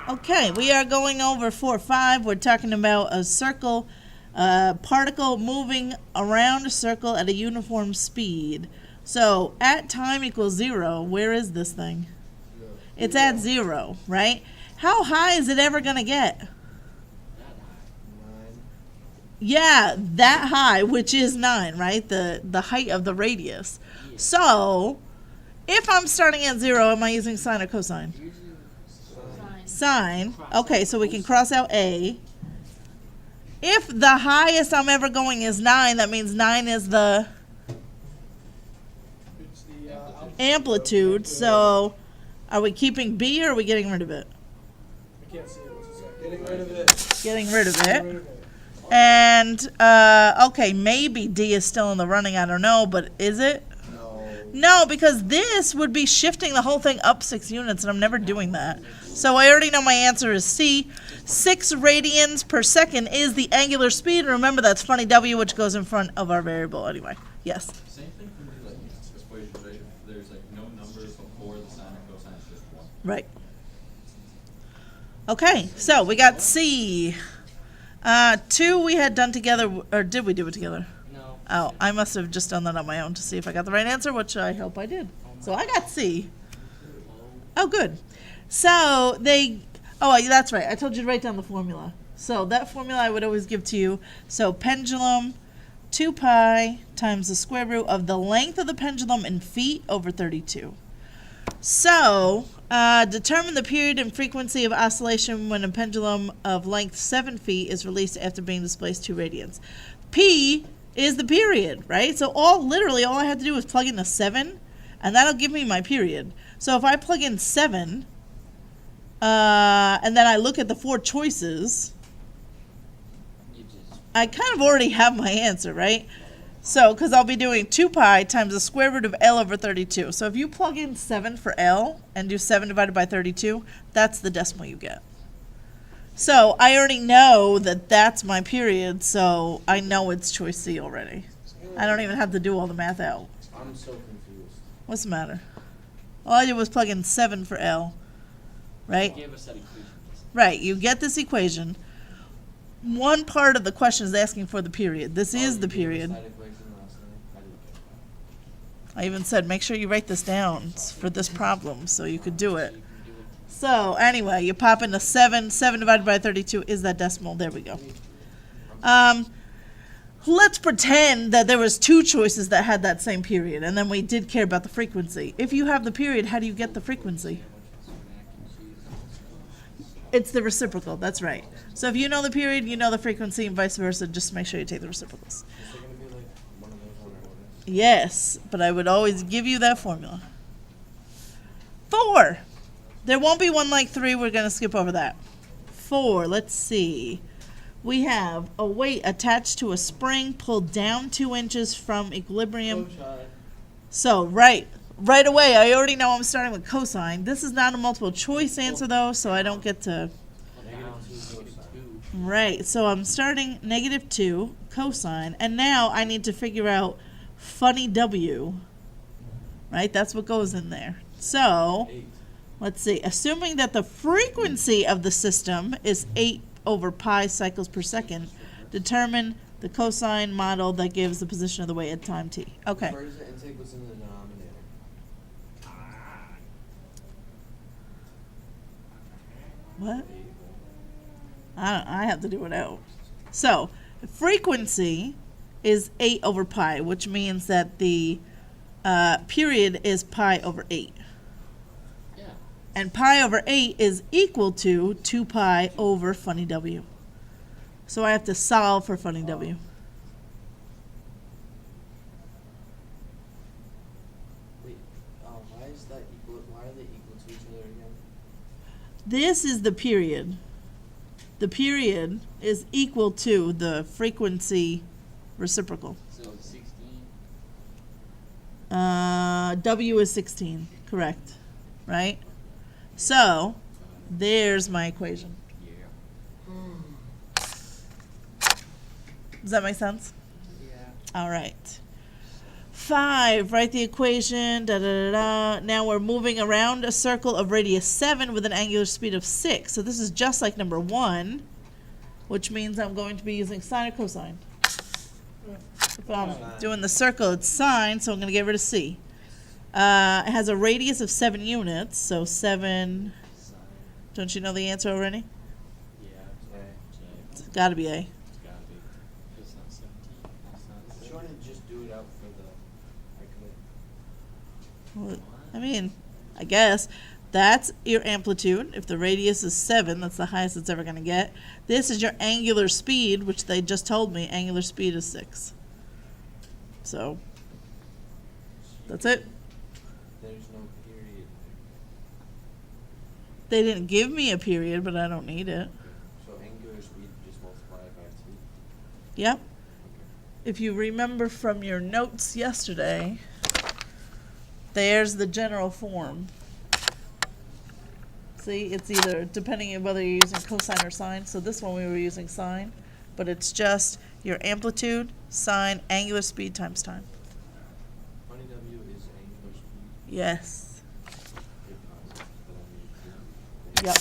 Okay, we are going over 4.5. We're talking about a circle, particle moving around a circle at a uniform speed. So at time equals 0, where is this thing? It's at 0, right? How high is it ever going to get? Yeah, that high, which is 9, right? The height of the radius. So, if I'm starting at 0, am I using sine or cosine? Sine. Okay, so we can cross out A. If the highest I'm ever going is 9, that means 9 is the amplitude. So, are we keeping B or are we getting rid of it? I can't see it. What's it say? Getting rid of it. Getting rid of it. And, okay, maybe D is still in the running, I don't know, but is it? No, because this would be shifting the whole thing up 6 units, and I'm never doing that. So I already know my answer is C. 6 radians per second is the angular speed, and remember that's funny W, which goes in front of our variable anyway. Yes? Same thing can be like this equation, right? If there's like no numbers before the sine or cosine, it's just 1. Right. Okay, so we got C. 2 we had done together, or did we do it together? No. Oh, I must have just done that on my own to see if I got the right answer, which I hope I did. So I got C. Oh, good. So that's right. I told you to write down the formula. So that formula I would always give to you. So pendulum, 2 pi times the square root of the length of the pendulum in feet over 32. So, determine the period and frequency of oscillation when a pendulum of length 7 feet is released after being displaced 2 radians. P is the period, right? So literally all I have to do is plug in a 7, and that'll give me my period. So if I plug in 7, and then I look at the 4 choices, I kind of already have my answer, right? So, because I'll be doing 2 pi times the square root of L over 32. So if you plug in 7 for L and do 7 divided by 32, that's the decimal you get. So I already know that that's my period, so I know it's choice C already. I don't even have to do all the math out. I'm so confused. What's the matter? All I did was plug in 7 for L, right? Give us that equation. Right, you get this equation. One part of the question is asking for the period. This is the period. I even said, make sure you write this down for this problem so you could do it. So, anyway, you pop in a 7. 7 divided by 32 is that decimal. There we go. Let's pretend that there was 2 choices that had that same period, and then we did care about the frequency. If you have the period, how do you get the frequency? It's the reciprocal, that's right. So if you know the period, you know the frequency, and vice versa. Just make sure you take the reciprocals. Yes, but I would always give you that formula. 4. There won't be one like 3. We're going to skip over that. 4, let's see. We have a weight attached to a spring pulled down 2 inches from equilibrium. So, right away, I already know I'm starting with cosine. This is not a multiple choice answer, though, so I don't get to... Right, so I'm starting -2 cosine, and now I need to figure out funny W, right? That's what goes in there. So, let's see. Assuming that the frequency of the system is 8 over pi cycles per second, determine the cosine model that gives the position of the weight at time t. Okay. Where does the intake was in the denominator? What? I have to do it out. So, frequency is 8 over pi, which means that the period is pi over 8. Yeah. And pi over 8 is equal to 2 pi over funny W. So I have to solve for funny W. Wait, why is that equal? Why are they equal to each other again? This is the period. The period is equal to the frequency reciprocal. So 16. W is 16, correct, right? So, there's my equation. Does that make sense? Yeah. All right. 5, write the equation, da da da da. Now we're moving around a circle of radius 7 with an angular speed of 6. So this is just like number 1, which means I'm going to be using sine or cosine. If I'm doing the circle, it's sine, so I'm going to get rid of C. It has a radius of 7 units, so 7. Don't you know the answer already? Yeah, It's got to be A. it's gotta be. It's not 17. It's not. Want to just do it out for the Well, I mean, I guess that's your amplitude. If the radius is 7, that's the highest it's ever going to get. This is your angular speed, which they just told me angular speed is 6. So that's it. There's no period They didn't give me a period, but I don't need it. there. So angular speed just multiply it by 2. Yep. If you remember from your notes yesterday, there's the general form. See, it's either depending on whether you're using cosine or sine. So this one we were using sine, but it's just your amplitude, sine, angular speed times time. 20W is angular speed. Yes. If not, but I mean, Yep.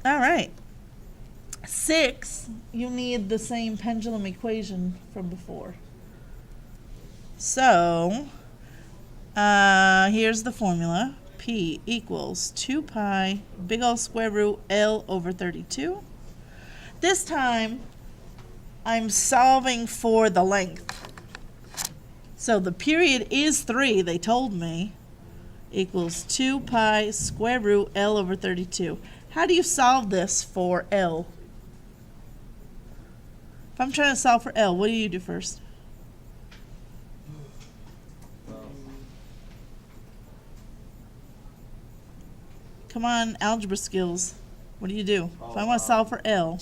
All right. 6, you need the same pendulum equation from before. So, here's the formula. P equals 2 pi big O square root L over 32. This time, I'm solving for the length. So the period is 3, they told me, equals 2 pi square root L over 32. How do you solve this for L? If I'm trying to solve for L, what do you do first? Come on, algebra skills. What do you do? If I want to solve for L,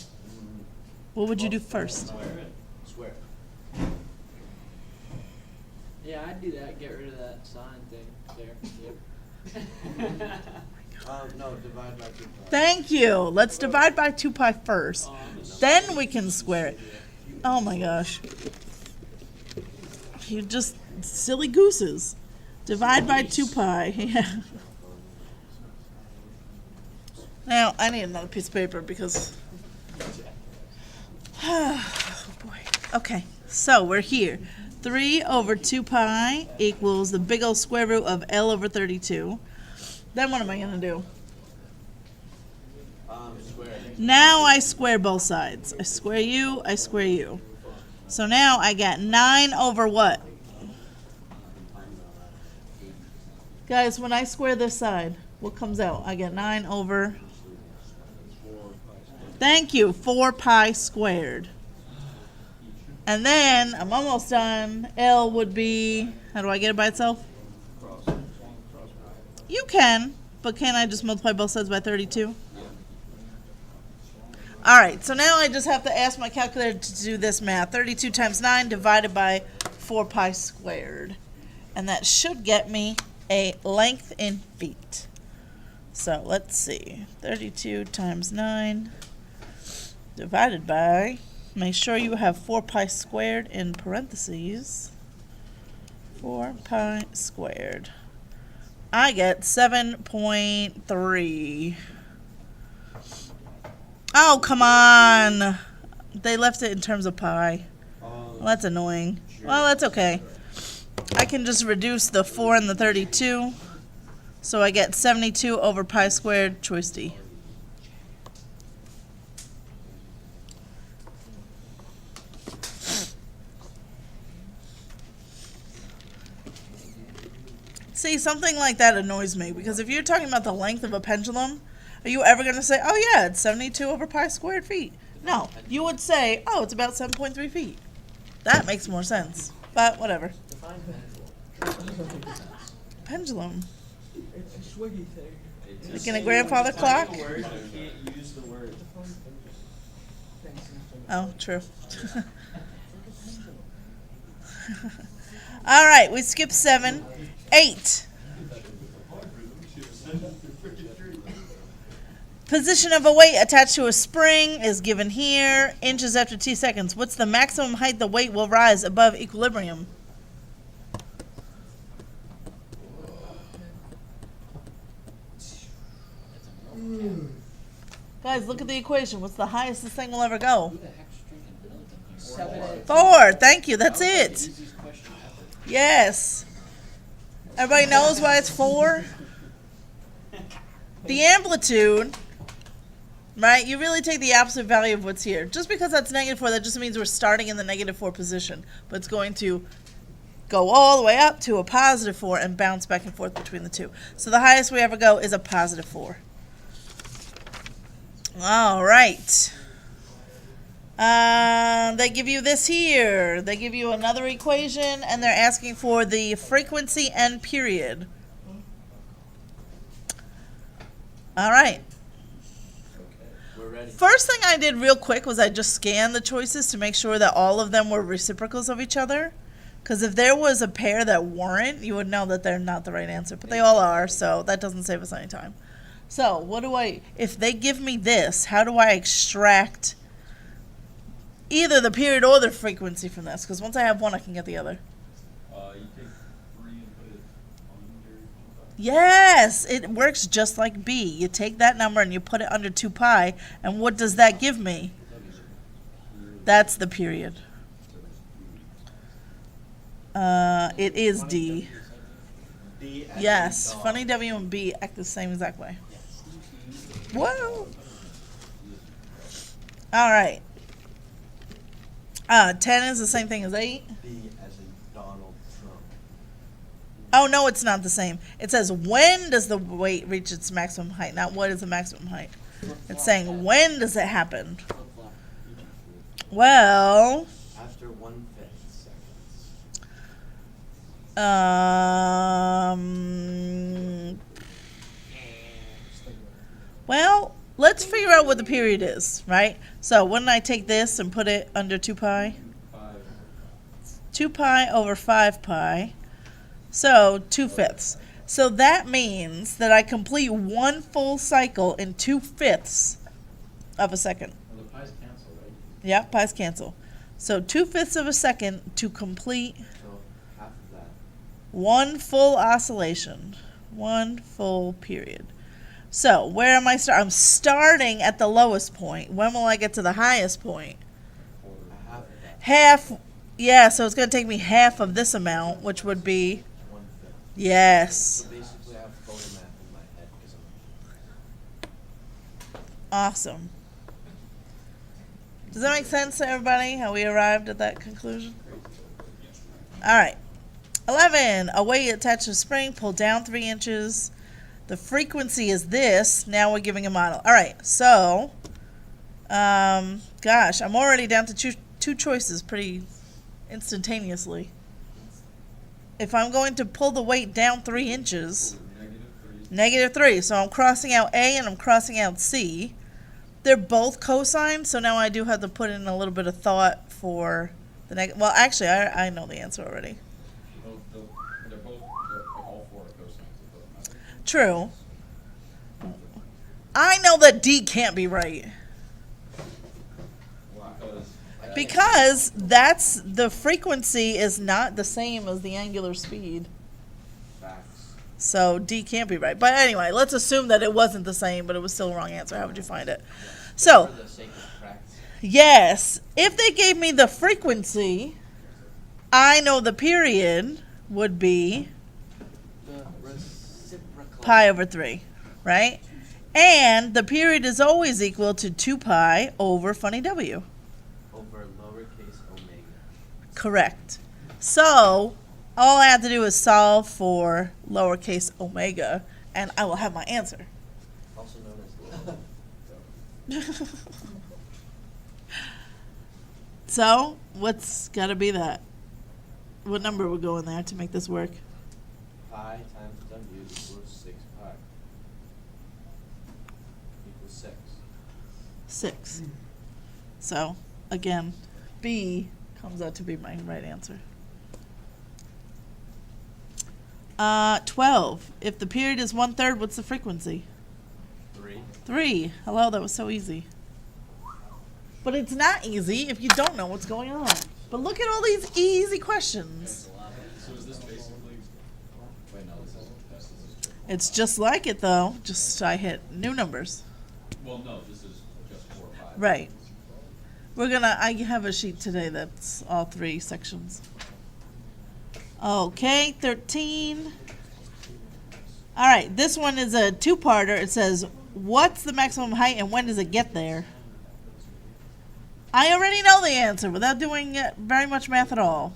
what would you do first? square. Yeah, I'd do that. Get rid of that sign thing there. Yep. No, divide by 2 pi. Thank you. Let's divide by 2 pi first. Then we can square it. Oh my gosh. You just silly gooses. Divide by 2 pi. Yeah. Now, I need another piece of paper because... Oh boy. Okay, so we're here. 3 over 2 pi equals the big old square root of L over 32. Then what am I going to do? Square. Now I square both sides. I square you, I square you. So now I get 9 over what? Guys, when I square this side, what comes out? I get 9 over... Thank you, 4 pi squared. And then, I'm almost done. L would be, how do I get it by itself? You can, but can I just multiply both sides by 32? All right, so now I just have to ask my calculator to do this math. 32 times 9 divided by 4 pi squared. And that should get me a length in feet. So let's see. 32 times 9 divided by, make sure you have 4 pi squared in parentheses. 4 pi squared. I get 7.3. Oh, come on. They left it in terms of pi. Well, that's annoying. Well, that's okay. I can just reduce the 4 and the 32. So I get 72 over pi squared, choice D. See, something like that annoys me, because if you're talking about the length of a pendulum, are you ever going to say, oh yeah, it's 72 over pi squared feet? No, you would say, oh, it's about 7.3 feet. That makes more sense, but whatever. Define Pendulum. It's a swiggy thing. Like in a grandfather clock? You can't use the word. Oh, true. All right, we skipped 7. 8. Position of a weight attached to a spring is given here. Inches after t seconds. What's the maximum height the weight will rise above equilibrium? Guys, look at the equation. What's the highest this thing will ever go? Who the heck's drinking milk in here? 7. 4. Thank you. That's That was the it. easiest question ever. Yes. Everybody knows why it's 4? The amplitude, right? You really take the absolute value of what's here. Just because that's -4, that just means we're starting in the -4 position. But it's going to go all the way up to a +4 and bounce back and forth between the two. So the highest we ever go is a +4. All right. They give you this here. They give you another equation, and they're asking for the frequency and period. All right. We're ready. First thing I did real quick was I just scanned the choices to make sure that all of them were reciprocals of each other. Because if there was a pair that weren't, you would know that they're not the right answer. But they all are, so that doesn't save us any time. So what do if they give me this, how do I extract either the period or the frequency from this? Because once I have one, I can get the other. You take 3 and put it under 2 pi. Yes, it works just like B. You take that number and you put it under 2 pi, and what does that give me? That's the period. It is D. D as in Yes, dog. funny W and B act the same exact way. Whoa! All right. 10 is the same thing as 8. D as in Donald Trump. Oh, no, it's not the same. It says when does the weight reach its maximum height, not what is the maximum height. It's saying when does it happen. Flip-flop. Well, After 1/5 seconds. Well, let's figure out what the period is, right? So wouldn't I take this and put it under 2 pi? 5. 2 pi over 5 pi. So 2/5. So that means that I complete one full cycle in 2/5 of a second. Well, the pi's cancel, right? Yeah, pi's cancel. So 2/5 of a second to complete So half of that. one full oscillation, one full period. So where am I I'm starting at the lowest point. When will I get to the highest point? Half of that. Half, yeah, so it's going to take me half of this amount, which would be, 1/5. yes. So basically I have photomath in my head because I'm Awesome. Does that make sense to everybody, how we arrived at that conclusion? All right. 11, a weight attached to a spring, pull down 3 inches. The frequency is this. Now we're giving a model. All right, so, gosh, I'm already down to two choices pretty instantaneously. If I'm going to pull the weight down 3 inches, -3, so I'm crossing out A and I'm crossing out C. They're both cosine, so now I do have to put in a little bit of thought for the well, actually, I know the answer already. They're all 4 are cosines. It doesn't matter. True. I know that D can't be right. Because that's the frequency is not the same as the angular speed. facts. So D can't be right. But anyway, let's assume that it wasn't the same, but it was still a wrong answer. How would you find it? So, For the sake of practice. yes, if they gave me the frequency, I know the period would be The reciprocal. pi over 3, right? And the period is always equal to 2 pi over funny W. Over lowercase omega. Correct. So, all I have to do is solve for lowercase omega, and I will have my answer. Also known as So, what's got to be that? What number would go in there to make this work? pi times w equals 6 pi. Equals 6. 6. So, again, B comes out to be my right answer. 12. If the period is 1/3, what's the frequency? 3. 3. Hello, that was so easy. But it's not easy if you don't know what's going on. But look at all these easy questions. So is this basically? Wait, no, this is triple. It's just like it though, just I hit new numbers. Well, no, this is just 4 or 5. Right. I have a sheet today that's all 3 sections. Okay, 13. All right, this one is a 2-parter. It says, what's the maximum height and when does it get there? I already know the answer without doing very much math at all.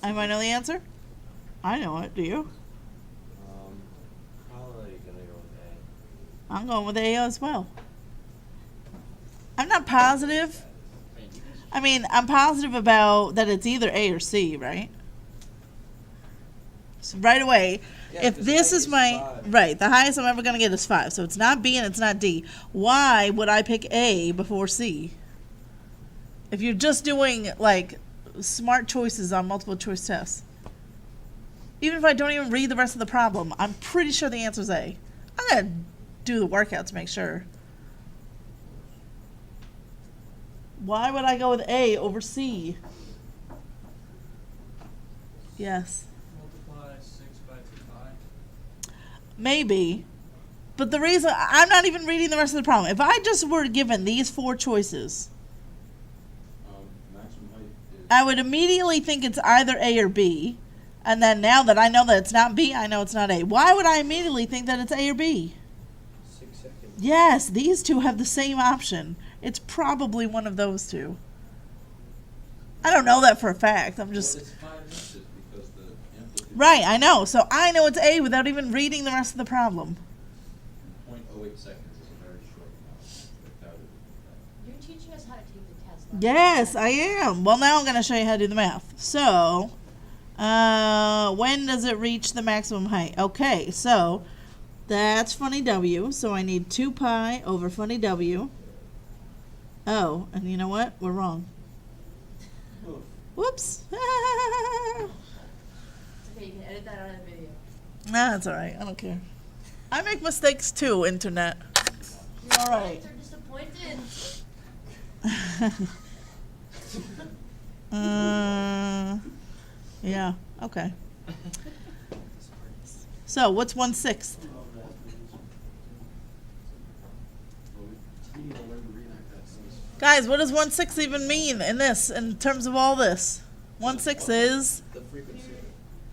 Anybody know the answer? I know it. Do you? Probably gonna go with I'm going with A as well. I'm not positive. I mean, I'm positive about that it's either A or C, right? So right away, Yeah, if 'cause this height is is my, 5. right, the highest I'm ever going to get is 5. So it's not B and it's not D. Why would I pick A before C? If you're just doing, like, smart choices on multiple choice tests. Even if I don't even read the rest of the problem, I'm pretty sure the answer is A. I'm going to do the workout to make sure. Why would I go with A over C? Yes. Multiply 6 by 2 pi. Maybe. But the reason, I'm not even reading the rest of the problem. If I just were given these 4 choices, Maximum height is. I would immediately think it's either A or B. And then now that I know that it's not B, I know it's not A. Why would I immediately think that it's A or B? 6 seconds. Yes, these two have the same option. It's probably one of those two. I don't know that for a fact. I'm just... Well, it's 5 inches because the amplitude. Right, I know. So I know it's A without even reading the rest of the problem. 0.08 seconds is a very short amount. Without it. You're teaching us how to take the test. Yes, I am. Well, now I'm going to show you how to do the math. So, when does it reach the maximum height? Okay, so that's funny W. So I need 2 pi over funny W. Oh, and you know what? We're wrong. Whoops. It's okay, you can edit that out of the video. Nah, that's all right. I don't care. I make mistakes too, Internet. Your All right. parents are disappointed. Yeah, okay. So, what's 1/6? Guys, what does 1/6 even mean in this, in terms of all this? 1/6 is The frequency.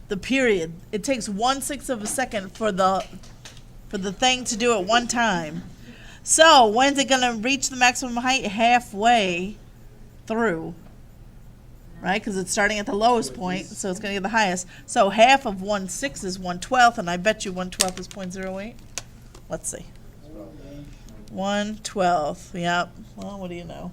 the period. It takes 1/6 of a second for the thing to do it one time. So, when's it gonna reach the maximum height? Halfway through. Right? Because it's starting at the lowest point, so it's gonna get the highest. So half of 1/6 is 1/12, and I bet you 1/12 is 0.08. Let's see. 1/12. Yep. Well, what do you know?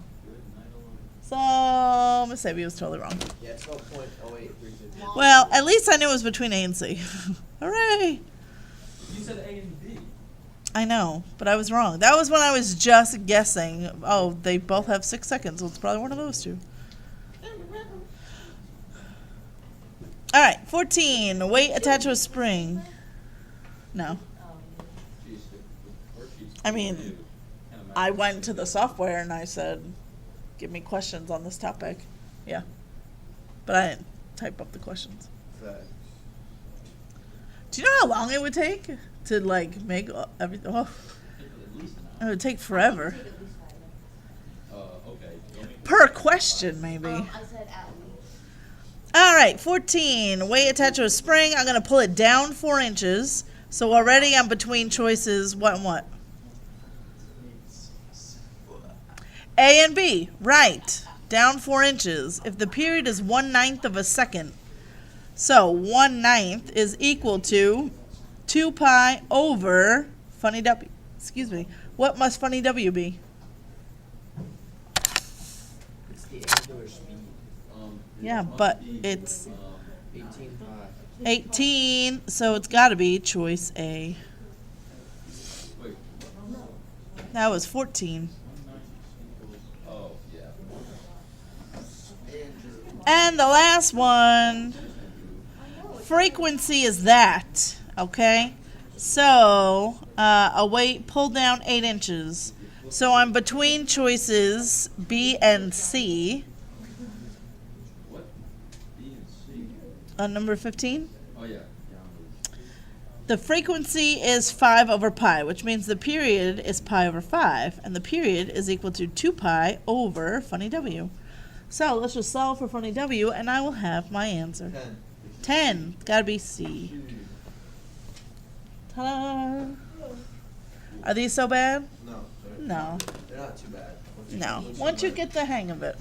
So Miss Abby was totally wrong. Yeah, it's about 0.0832. Well, at least I knew it was between A and C. Hooray! You said A and B. I know, but I was wrong. That was when I was just guessing. Oh, they both have 6 seconds, so it's probably one of those two. All right, 14. Weight attached to a spring. No. Geez, the worksheet's I mean, new. Can't imagine. I went to the software and I said, give me questions on this topic. Yeah. But I didn't type up the questions. Facts. Do you know how long it would take to, like, make everything? Oh, At least an it hour. would take forever. Take at least 5 minutes. Okay. You want me to- Per question, maybe. I said at least. All right, 14. Weight attached to a spring. I'm going to pull it down 4 inches. So already I'm between choices what and what? A and B. Right. Down 4 inches. If the period is 1/9 of a second. So 1/9 is equal to 2 pi over funny W. Excuse me. What must funny W be? It's the angular speed. Yeah, it must but be, it's 18 pi. 18, so it's got to be choice A. Wait. That was 14. Oh, yeah. And the last one, frequency is that, okay? So, a weight pulled down 8 inches. So I'm between choices B and C. What? B and C. On number 15? Oh, yeah. The frequency is 5 over pi, which means the period is pi over 5, and the period is equal to 2 pi over funny W. So let's just solve for funny W, and I will have my answer. 10. Gotta be C. Ta-da! Are these so bad? No. No. They're not too bad. No. Once you get the hang of it.